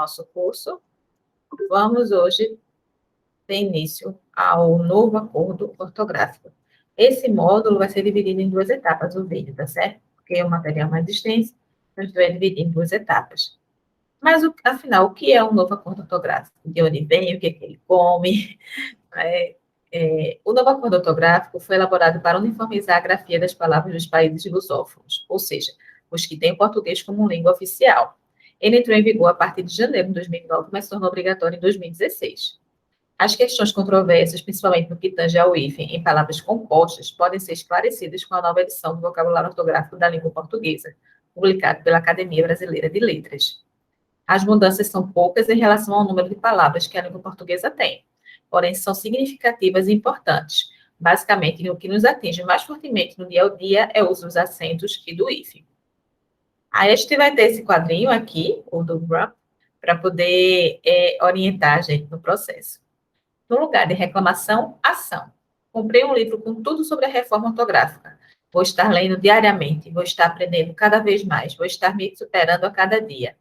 nosso curso. Vamos hoje dar início ao novo acordo ortográfico. Esse módulo vai ser dividido em duas etapas, o vídeo, tá certo? Porque é um material mais extenso, então a gente vai dividir em duas etapas. Mas, afinal, o que é um novo acordo ortográfico? De onde vem, o que ele come? O novo acordo ortográfico foi elaborado para uniformizar a grafia das palavras dos países lusófonos, ou seja, os que têm o português como língua oficial. Ele entrou em vigor a partir de janeiro de 2009, mas se tornou obrigatório em 2016. As questões controversas, principalmente no que tange ao hífen em palavras compostas, podem ser esclarecidas com a nova edição do vocabulário ortográfico da língua portuguesa, publicado pela Academia Brasileira de Letras. As mudanças são poucas em relação ao número de palavras que a língua portuguesa tem, porém são significativas e importantes. Basicamente, o que nos atinge mais fortemente no dia a dia é o uso dos acentos e do hífen. Aí a gente vai ter esse quadrinho aqui, o do Grump, para poder orientar a gente no processo. No lugar de reclamação, ação. Comprei um livro com tudo sobre a reforma ortográfica. Vou estar lendo diariamente, vou estar aprendendo cada vez mais, vou estar me superando a cada dia.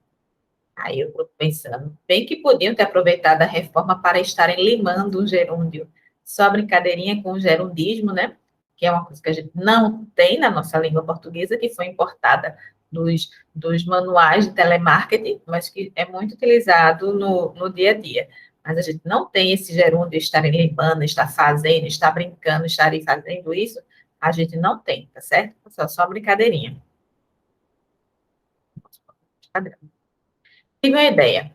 Aí eu estou pensando, bem que podiam ter aproveitado a reforma para estarem limando um gerúndio. Só brincadeirinha com o gerundismo, né? Que é uma coisa que a gente não tem na nossa língua portuguesa, que foi importada dos manuais de telemarketing, mas que é muito utilizado no dia a dia. Mas a gente não tem esse gerúndio, estarem limando, estar fazendo, estar brincando, estarem fazendo isso, a gente não tem, tá certo? Só brincadeirinha. Tive uma ideia.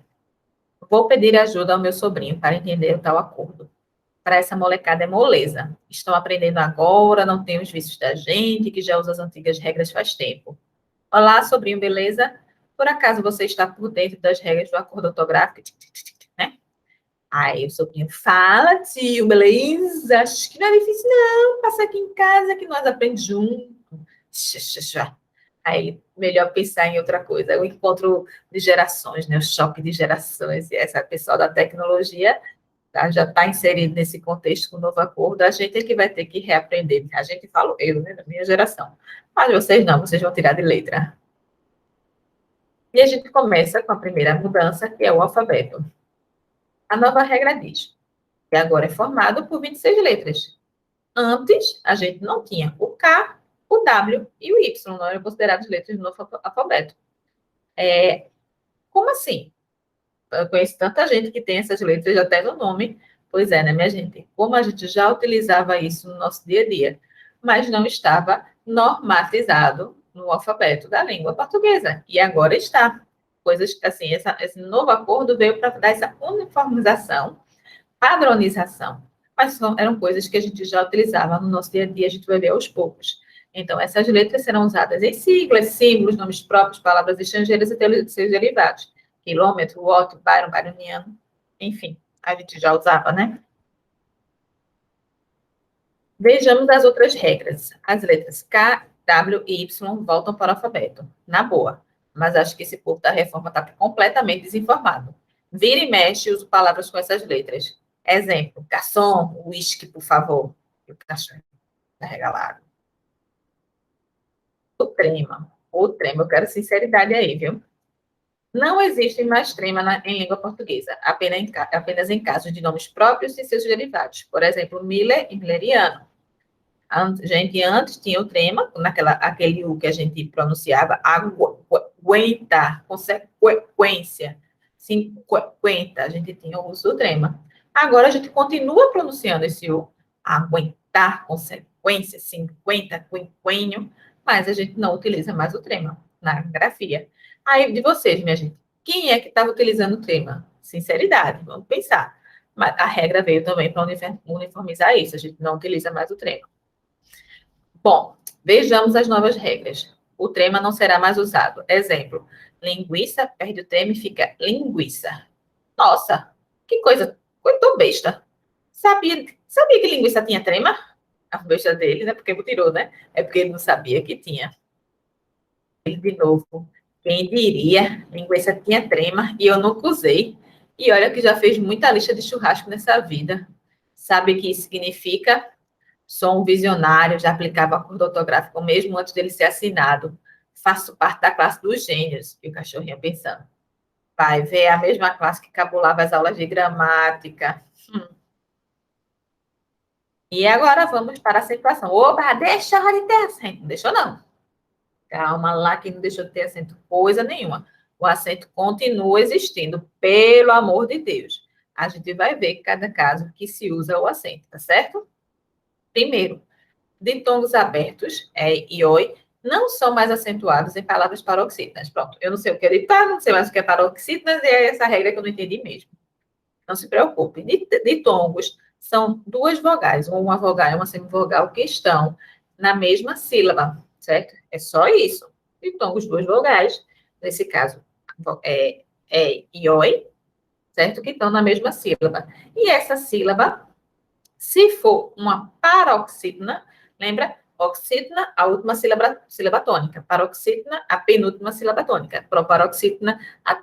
Vou pedir ajuda ao meu sobrinho para entender o tal acordo. Para essa molecada é moleza. Estão aprendendo agora, não tem os vícios da gente, que já usa as antigas regras faz tempo. Olá, sobrinho, beleza? Por acaso você está por dentro das regras do acordo ortográfico? Né? Aí o sobrinho fala, tio, beleza? Acho que não é difícil, não. Passa aqui em casa que nós aprendemos junto. Aí, melhor pensar em outra coisa. O encontro de gerações, né? O choque de gerações. E essa pessoa da tecnologia já está inserido nesse contexto com o novo acordo. A gente é que vai ter que reaprender. A gente fala eu, né? Da minha geração. Mas vocês não, vocês vão tirar de letra. E a gente começa com a primeira mudança, que é o alfabeto. A nova regra diz que agora é formado por 26 letras. Antes, a gente não tinha o K, o W e o Y, não eram considerados letras do novo alfabeto. Como assim? Eu conheço tanta gente que tem essas letras até no nome. Pois é, né, minha gente? Como a gente já utilizava isso no nosso dia a dia, mas não estava normatizado no alfabeto da língua portuguesa. E agora está. Coisas assim, esse novo acordo veio para dar essa uniformização, padronização. Mas eram coisas que a gente já utilizava no nosso dia a dia, a gente vai ver aos poucos. Então, essas letras serão usadas em siglas, símbolos, nomes próprios, palavras estrangeiras e seus derivados. Quilômetro, watt, bairro, baroniano, enfim, a gente já usava, né? Vejamos as outras regras. As letras K, W e Y voltam para o alfabeto. Na boa. Mas acho que esse povo da reforma está completamente desinformado. Vira e mexe, uso palavras com essas letras. Exemplo, garçom, uísque, por favor. E o cachorro está regalado. O trema, eu quero sinceridade aí, viu? Não existe mais trema em língua portuguesa, apenas em casos de nomes próprios e seus derivados. Por exemplo, Miller e Milleriano. Antes tinha o trema, aquele U que a gente pronunciava, aguenta, consequência, 50, a gente tinha o uso do trema. Agora a gente continua pronunciando esse U, aguentar, consequência, 50, quinquênio, mas a gente não utiliza mais o trema na grafia. Aí, de vocês, minha gente, quem é que estava utilizando o trema? Sinceridade, vamos pensar. Mas a regra veio também para uniformizar isso, a gente não utiliza mais o trema. Bom, vejamos as novas regras. O trema não será mais usado. Exemplo, linguiça perde o trema e fica linguiça. Nossa, que coisa tão besta. Sabia que linguiça tinha trema? A besta dele, né? Porque tirou, né? É porque ele não sabia que tinha. De novo, quem diria, linguiça tinha trema e eu nunca usei. E olha que já fez muita lista de churrasco nessa vida. Sabe o que isso significa? Sou um visionário, já aplicava acordo ortográfico mesmo antes dele ser assinado. Faço parte da classe dos gênios, e o cachorrinho pensando. Vai ver a mesma classe que cabulava as aulas de gramática. E agora vamos para a acentuação. Opa, deixa de ter acento. Não deixou, não. Calma lá, que não deixou de ter acento coisa nenhuma. O acento continua existindo, pelo amor de Deus. A gente vai ver cada caso que se usa o acento, tá certo? Primeiro, ditongos abertos, e oi, não são mais acentuados em palavras paroxítonas. Pronto, eu não sei o que é ditar, não sei mais o que é paroxítonas, e é essa regra que eu não entendi mesmo. Não se preocupe. Ditongos são duas vogais, ou uma vogal e uma semivogal, que estão na mesma sílaba, certo? É só isso. Ditongos, duas vogais, nesse caso, e oi, certo? Que estão na mesma sílaba. E essa sílaba, se for uma paroxítona, lembra? Oxítona, a última sílaba tônica. Paroxítona, a penúltima sílaba tônica. Proparoxítona, a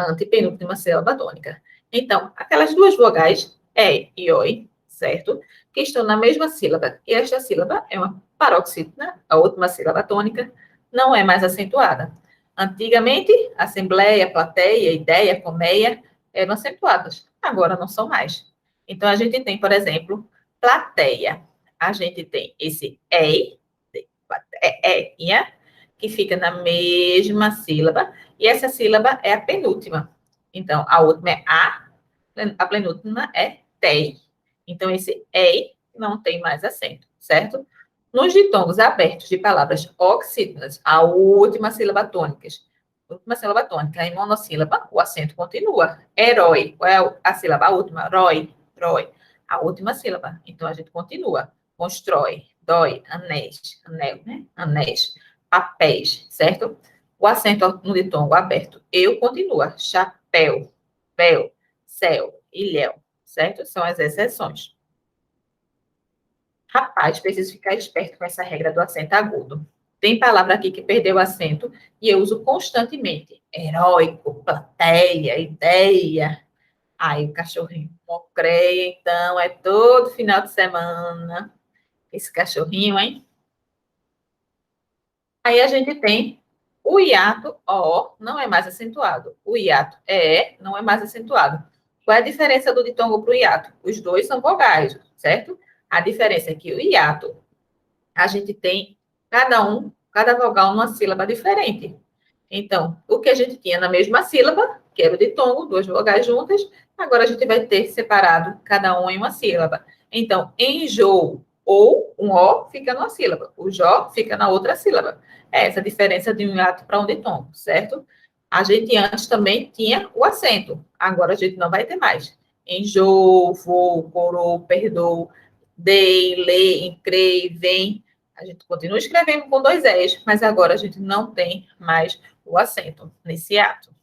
antepenúltima sílaba tônica. Então, aquelas duas vogais, e oi, certo? Que estão na mesma sílaba. E esta sílaba é uma paroxítona, a última sílaba tônica, não é mais acentuada. Antigamente, assembleia, plateia, ideia, colmeia eram acentuadas. Agora não são mais. Então, a gente tem, por exemplo, plateia. A gente tem esse que fica na mesma sílaba, e essa sílaba é a penúltima. Então, a última é a penúltima é tei. Então, esse ei não tem mais acento, certo? Nos ditongos abertos de palavras oxítonas, a última sílaba tônica em monossílaba, o acento continua. Herói, qual é a sílaba? A última, roi, a última sílaba. Então, a gente continua. Constrói, dói, anéis, anel, né? Anéis, papéis, certo? O acento no ditongo aberto, eu continua. Chapéu, véu, céu, ilhéu, certo? São as exceções. Rapaz, preciso ficar esperto com essa regra do acento agudo. Tem palavra aqui que perdeu o acento e eu uso constantemente. Heróico, plateia, ideia. Aí o cachorrinho mocreia, então é todo final de semana. Esse cachorrinho, hein? Aí a gente tem o hiato O, não é mais acentuado. O hiato não é mais acentuado. Qual é a diferença do ditongo para o hiato? Os dois são vogais, certo? A diferença é que o hiato, a gente tem cada vogal numa sílaba diferente. Então, o que a gente tinha na mesma sílaba, que era o ditongo, duas vogais juntas, agora a gente vai ter separado cada um em uma sílaba. Então, enjoo ou um O fica numa sílaba, o Jó fica na outra sílaba. É essa a diferença de um hiato para um ditongo, certo? A gente antes também tinha o acento, agora a gente não vai ter mais. Enjoo, vou, corou, perdoou, dei, lê, encrei, vem. A gente continua escrevendo com dois S, mas agora a gente não tem mais o acento nesse ato.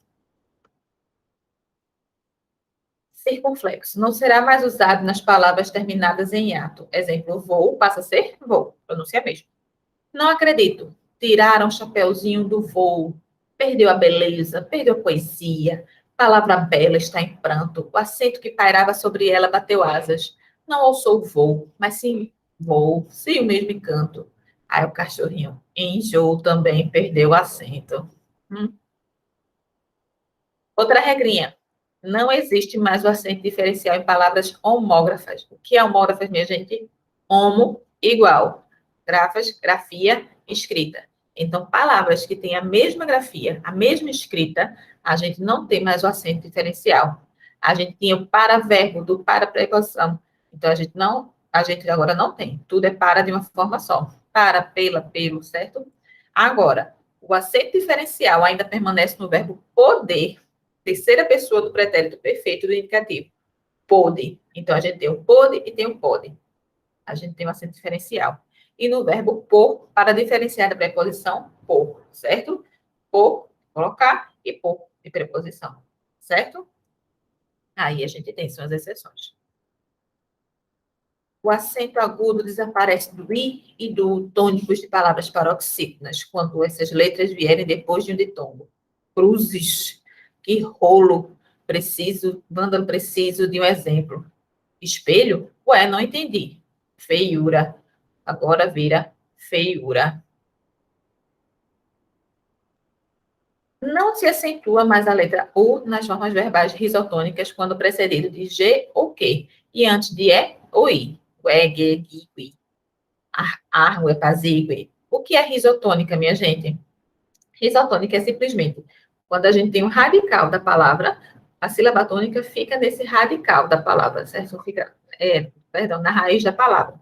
Circunflexo não será mais usado nas palavras terminadas em ato. Exemplo, vou passa a ser vou, pronúncia mesmo. Não acredito. Tiraram o chapeuzinho do voo. Perdeu a beleza, perdeu a poesia. Palavra bela está em pranto. O acento que pairava sobre ela bateu asas. Não ouçou o voo, mas sim voo, sim o mesmo encanto. Aí o cachorrinho enjoo também perdeu o acento. Hum. Outra regrinha. Não existe mais o acento diferencial em palavras homógrafas. O que é homógrafas, minha gente? Homo, igual. Grafas, grafia, escrita. Então, palavras que têm a mesma grafia, a mesma escrita, a gente não tem mais o acento diferencial. A gente tinha o para-verbo do para-preposição. Então, a gente agora não tem. Tudo é para de uma forma só. Para, pela, pelo, certo? Agora, o acento diferencial ainda permanece no verbo poder, terceira pessoa do pretérito perfeito do indicativo. Pôde. Então, a gente tem o pôde e tem o pode. A gente tem um acento diferencial. E no verbo por, para diferenciar da preposição por, certo? Por, colocar, e por, de preposição, certo? Aí a gente tem, são as exceções. O acento agudo desaparece do i e do tônicos de palavras paroxítonas, quando essas letras vierem depois de um ditongo. Cruzes, que rolo, preciso, Wanda, preciso de um exemplo. Espelho? Ué, não entendi. Feiura. Agora vira feiura. Não se acentua mais a letra U nas formas verbais risotônicas quando precedido de G ou Q, e antes de E ou I. Ué, G, Gui, Gui. Argue, pazigue. O que é risotônica, minha gente? Risotônica é simplesmente quando a gente tem um radical da palavra, a sílaba tônica fica nesse radical da palavra, certo? Fica, perdão, na raiz da palavra.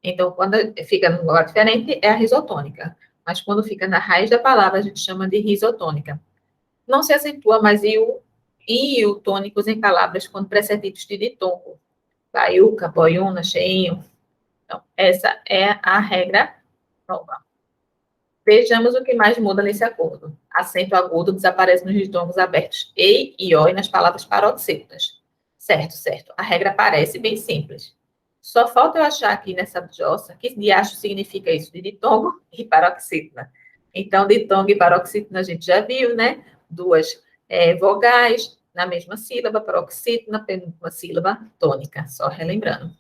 Então, quando fica num lugar diferente, é a risotônica. Mas quando fica na raiz da palavra, a gente chama de risotônica. Não se acentua mais e o tônicos em palavras quando precedidos de ditongo. Baiuca, boiuna, cheinho. Então, essa é a regra nova. Vejamos o que mais muda nesse acordo. Acento agudo desaparece nos ditongos abertos. Ei e oi nas palavras paroxítonas. Certo, certo. A regra parece bem simples. Só falta eu achar aqui nessa jossa que diacho significa isso de ditongo e paroxítona. Então, ditongo e paroxítona a gente já viu, né? Duas vogais na mesma sílaba, paroxítona, penúltima sílaba tônica. Só relembrando.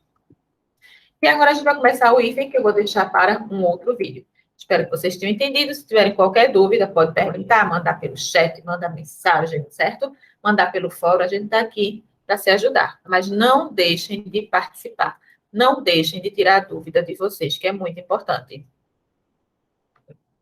E agora a gente vai começar o hífen, que eu vou deixar para um outro vídeo. Espero que vocês tenham entendido. Se tiverem qualquer dúvida, pode perguntar, mandar pelo chat, mandar mensagem, certo? Mandar pelo fórum, a gente está aqui para se ajudar. Mas não deixem de participar. Não deixem de tirar a dúvida de vocês, que é muito importante.